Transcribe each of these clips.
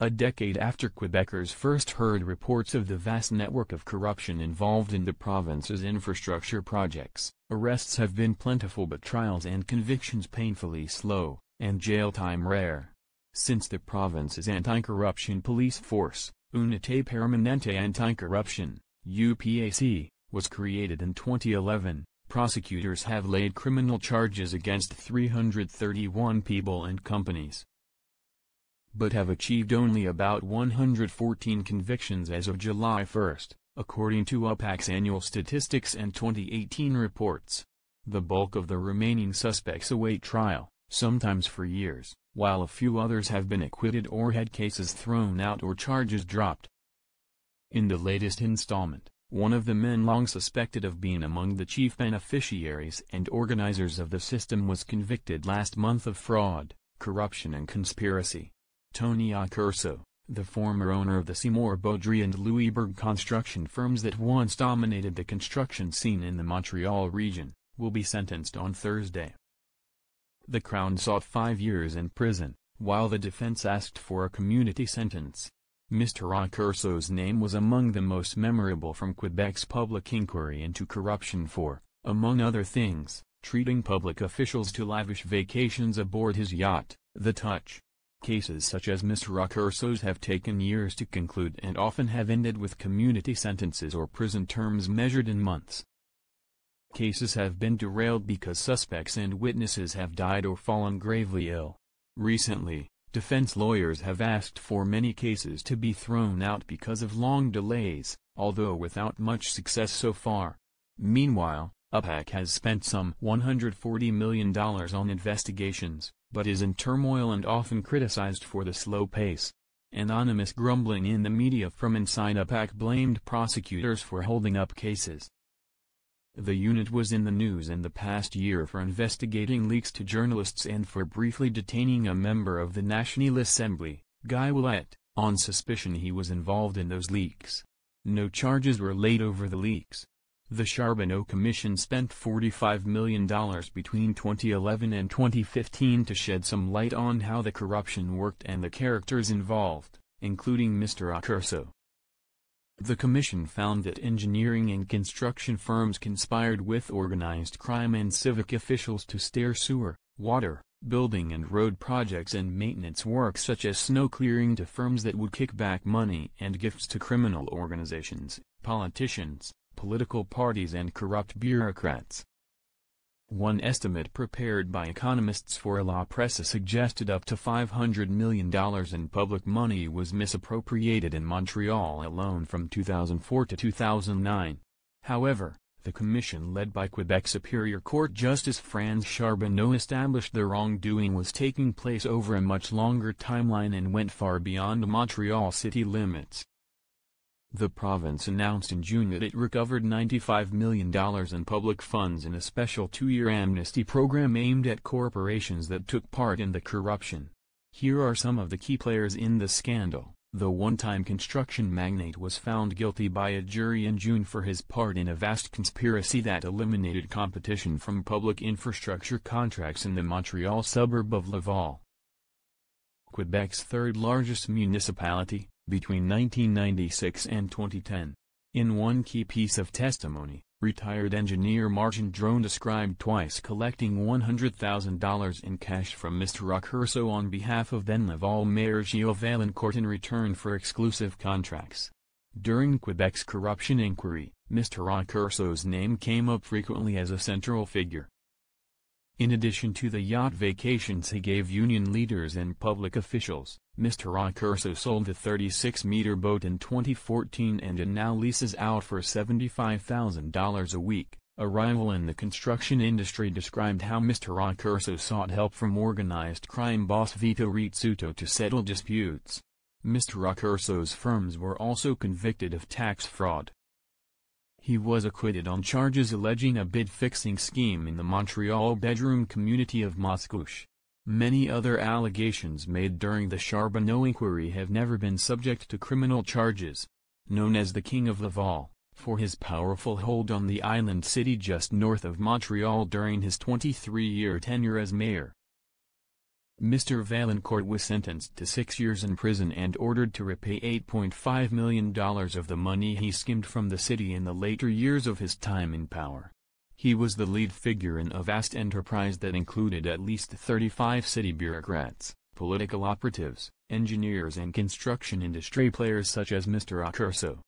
A decade after Quebeckers first heard reports of the vast network of corruption involved in the province's infrastructure projects, arrests have been plentiful but trials and convictions painfully slow, and jail time rare. Since the province's anti-corruption police force, Unité Permanente Anti-Corruption, UPAC, was created in 2011, prosecutors have laid criminal charges against 331 people and companies, but have achieved only about 114 convictions as of July 1, according to UPAC's annual statistics and 2018 reports. The bulk of the remaining suspects await trial, sometimes for years, while a few others have been acquitted or had cases thrown out or charges dropped. In the latest installment, one of the men long suspected of being among the chief beneficiaries and organizers of the system was convicted last month of fraud, corruption and conspiracy. Tony Accurso, the former owner of the Seymour Beaudry and Louisbourg construction firms that once dominated the construction scene in the Montreal region, will be sentenced on Thursday. The Crown sought 5 years in prison, while the defense asked for a community sentence. Mr. Accurso's name was among the most memorable from Quebec's public inquiry into corruption for, among other things, treating public officials to lavish vacations aboard his yacht, the Touch. Cases such as Mr. Accurso's have taken years to conclude and often have ended with community sentences or prison terms measured in months. Cases have been derailed because suspects and witnesses have died or fallen gravely ill. Recently, defense lawyers have asked for many cases to be thrown out because of long delays, although without much success so far. Meanwhile, UPAC has spent some $140 million on investigations, but is in turmoil and often criticized for the slow pace. Anonymous grumbling in the media from inside UPAC blamed prosecutors for holding up cases. The unit was in the news in the past year for investigating leaks to journalists and for briefly detaining a member of the National Assembly, Guy Ouellet, on suspicion he was involved in those leaks. No charges were laid over the leaks. The Charbonneau Commission spent $45 million between 2011 and 2015 to shed some light on how the corruption worked and the characters involved, including Mr. Accurso. The commission found that engineering and construction firms conspired with organized crime and civic officials to steer sewer, water, building and road projects and maintenance work such as snow clearing to firms that would kick back money and gifts to criminal organizations, politicians, political parties and corrupt bureaucrats. One estimate prepared by economists for La Presse suggested up to $500 million in public money was misappropriated in Montreal alone from 2004 to 2009. However, the commission led by Quebec Superior Court Justice Franz Charbonneau established the wrongdoing was taking place over a much longer timeline and went far beyond Montreal city limits. The province announced in June that it recovered $95 million in public funds in a special 2-year amnesty program aimed at corporations that took part in the corruption. Here are some of the key players in the scandal. The one-time construction magnate was found guilty by a jury in June for his part in a vast conspiracy that eliminated competition from public infrastructure contracts in the Montreal suburb of Laval, Quebec's third-largest municipality, between 1996 and 2010. In one key piece of testimony, retired engineer Martin Drone described twice collecting $100,000 in cash from Mr. Accurso on behalf of then Laval Mayor Gilles Vaillancourt in return for exclusive contracts. During Quebec's corruption inquiry, Mr. Accurso's name came up frequently as a central figure. In addition to the yacht vacations he gave union leaders and public officials, Mr. Accurso sold the 36-meter boat in 2014 and it now leases out for $75,000 a week. A rival in the construction industry described how Mr. Accurso sought help from organized crime boss Vito Rizzuto to settle disputes. Mr. Accurso's firms were also convicted of tax fraud. He was acquitted on charges alleging a bid-fixing scheme in the Montreal bedroom community of Mascouche. Many other allegations made during the Charbonneau inquiry have never been subject to criminal charges. Known as the King of Laval, for his powerful hold on the island city just north of Montreal during his 23-year tenure as mayor, Mr. Valancourt was sentenced to 6 years in prison and ordered to repay $8.5 million of the money he skimmed from the city in the later years of his time in power. He was the lead figure in a vast enterprise that included at least 35 city bureaucrats, political operatives, engineers and construction industry players such as Mr. Accurso.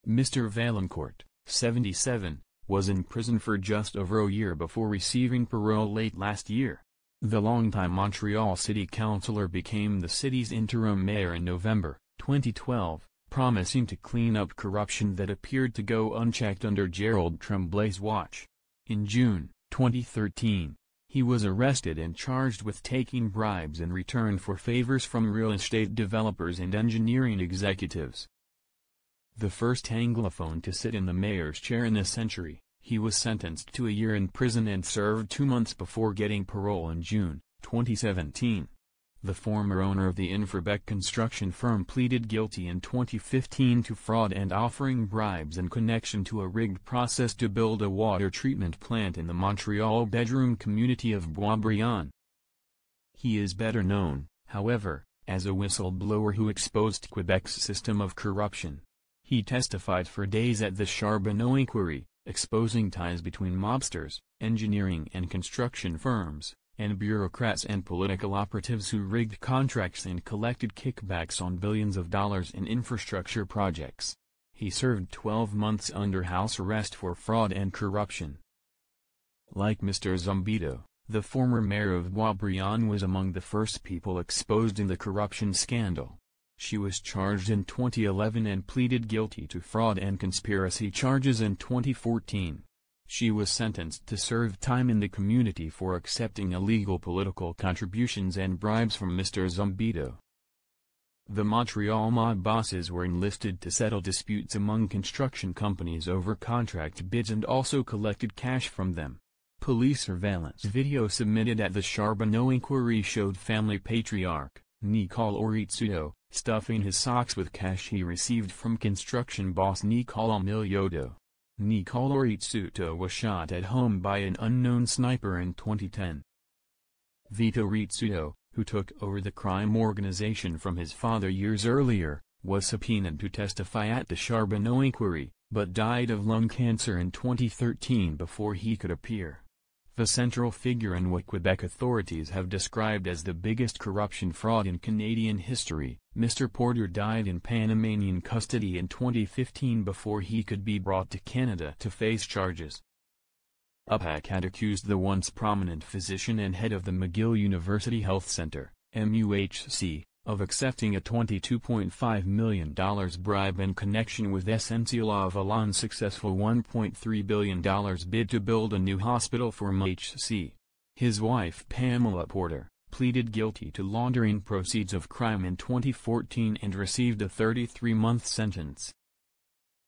Mr. Valancourt, 77, was in prison for just over a year before receiving parole late last year. The longtime Montreal city councillor became the city's interim mayor in November 2012, promising to clean up corruption that appeared to go unchecked under Gerald Tremblay's watch. In June 2013, he was arrested and charged with taking bribes in return for favors from real estate developers and engineering executives. The first Anglophone to sit in the mayor's chair in a century, he was sentenced to a year in prison and served 2 months before getting parole in June 2017. The former owner of the Quebec construction firm pleaded guilty in 2015 to fraud and offering bribes in connection to a rigged process to build a water treatment plant in the Montreal bedroom community of Boisbriand. He is better known, however, as a whistleblower who exposed Quebec's system of corruption. He testified for days at the Charbonneau inquiry, exposing ties between mobsters, engineering and construction firms, and bureaucrats and political operatives who rigged contracts and collected kickbacks on billions of dollars in infrastructure projects. He served 12 months under house arrest for fraud and corruption. Like Mr. Zumbido, the former mayor of Boisbriand was among the first people exposed in the corruption scandal. She was charged in 2011 and pleaded guilty to fraud and conspiracy charges in 2014. She was sentenced to serve time in the community for accepting illegal political contributions and bribes from Mr. Zumbido. The Montreal mob bosses were enlisted to settle disputes among construction companies over contract bids and also collected cash from them. Police surveillance video submitted at the Charbonneau inquiry showed family patriarch Nicole Oritsuto stuffing his socks with cash he received from construction boss Nicole Emilioto. Nicole Oritsuto was shot at home by an unknown sniper in 2010. Vito Ritsuto, who took over the crime organization from his father years earlier, was subpoenaed to testify at the Charbonneau inquiry, but died of lung cancer in 2013 before he could appear. The central figure in what Quebec authorities have described as the biggest corruption fraud in Canadian history, Mr. Porter died in Panamanian custody in 2015 before he could be brought to Canada to face charges. UPAC had accused the once prominent physician and head of the McGill University Health Centre, MUHC, of accepting a $22.5 million bribe in connection with SNC-Lavalon's successful $1.3 billion bid to build a new hospital for MUHC. His wife Pamela Porter pleaded guilty to laundering proceeds of crime in 2014 and received a 33-month sentence.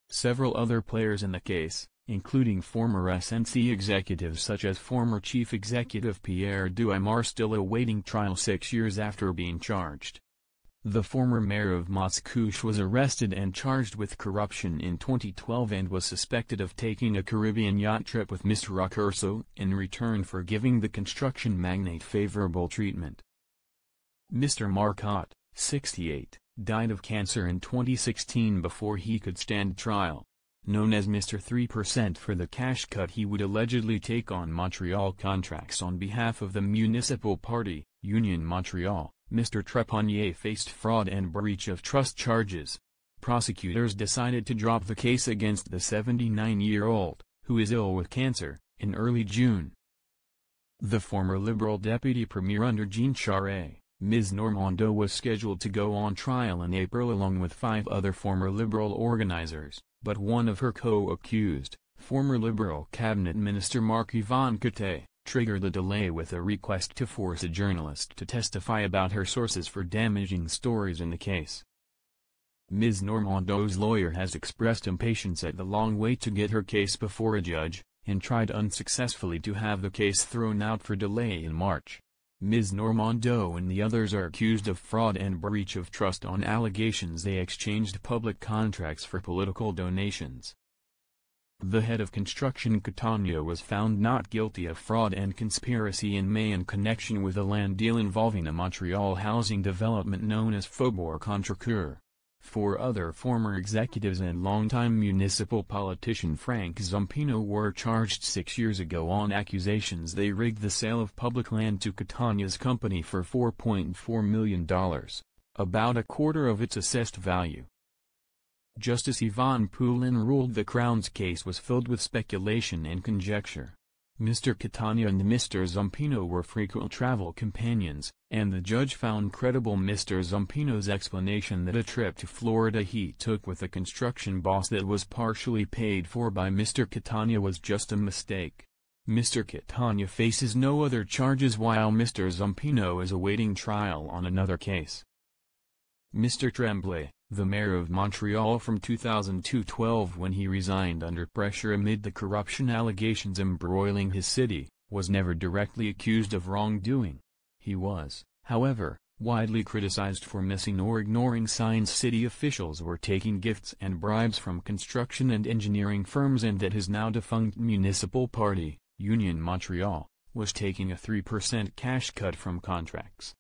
Several other players in the case, including former SNC executives such as former Chief Executive Pierre Duhaime, are still awaiting trial 6 years after being charged. The former mayor of Mascouche was arrested and charged with corruption in 2012 and was suspected of taking a Caribbean yacht trip with Mr. Accurso in return for giving the construction magnate favorable treatment. Mr. Marcotte, 68, died of cancer in 2016 before he could stand trial. Known as Mr. 3% for the cash cut he would allegedly take on Montreal contracts on behalf of the municipal party, Union Montreal, Mr. Trepanier faced fraud and breach of trust charges. Prosecutors decided to drop the case against the 79-year-old, who is ill with cancer, in early June. The former Liberal Deputy Premier under Jean Charest, Ms. Normando, was scheduled to go on trial in April along with 5 other former Liberal organizers, but one of her co-accused, former Liberal Cabinet Minister Marc-Yvan Cote, triggered the delay with a request to force a journalist to testify about her sources for damaging stories in the case. Ms. Normando's lawyer has expressed impatience at the long wait to get her case before a judge, and tried unsuccessfully to have the case thrown out for delay in March. Ms. Normando and the others are accused of fraud and breach of trust on allegations they exchanged public contracts for political donations. The head of construction Catania was found not guilty of fraud and conspiracy in May in connection with a land deal involving a Montreal housing development known as Faubourg Contrecoeur. 4 other former executives and longtime municipal politician Frank Zampino were charged 6 years ago on accusations they rigged the sale of public land to Catania's company for $4.4 million, about a quarter of its assessed value. Justice Yvonne Poulin ruled the Crown's case was filled with speculation and conjecture. Mr. Catania and Mr. Zampino were frequent travel companions, and the judge found credible Mr. Zampino's explanation that a trip to Florida he took with a construction boss that was partially paid for by Mr. Catania was just a mistake. Mr. Catania faces no other charges while Mr. Zampino is awaiting trial on another case. Mr. Tremblay, the mayor of Montreal from 2012 when he resigned under pressure amid the corruption allegations embroiling his city, was never directly accused of wrongdoing. He was, however, widely criticized for missing or ignoring signs city officials were taking gifts and bribes from construction and engineering firms and that his now defunct municipal party, Union Montreal, was taking a 3% cash cut from contracts.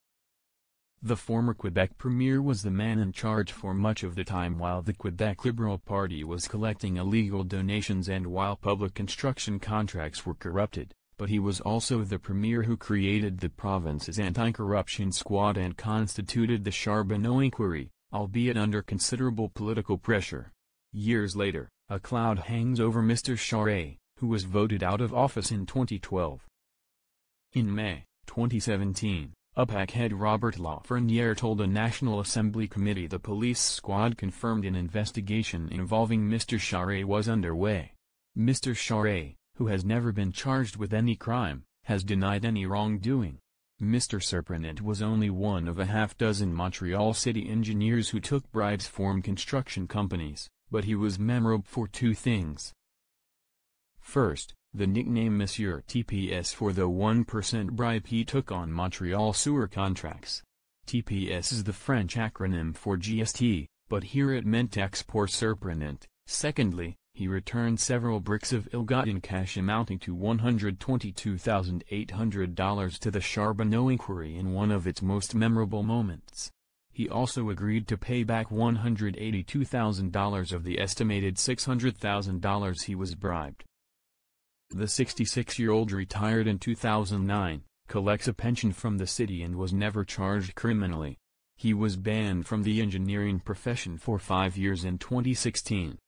The former Quebec premier was the man in charge for much of the time while the Quebec Liberal Party was collecting illegal donations and while public construction contracts were corrupted, but he was also the premier who created the province's anti-corruption squad and constituted the Charbonneau inquiry, albeit under considerable political pressure. Years later, a cloud hangs over Mr. Charest, who was voted out of office in 2012. In May 2017, UPAC head Robert Lafreniere told a National Assembly committee the police squad confirmed an investigation involving Mr. Charest was underway. Mr. Charest, who has never been charged with any crime, has denied any wrongdoing. Mr. Surprenant was only one of a half-dozen Montreal city engineers who took bribes from construction companies, but he was memorable for 2 things. First, the nickname Monsieur TPS for the 1% bribe he took on Montreal sewer contracts. TPS is the French acronym for GST, but here it meant taxe pour surprenant. Secondly, he returned several bricks of ill-gotten cash amounting to $122,800 to the Charbonneau inquiry in one of its most memorable moments. He also agreed to pay back $182,000 of the estimated $600,000 he was bribed. The 66-year-old retired in 2009, collects a pension from the city and was never charged criminally. He was banned from the engineering profession for 5 years in 2016.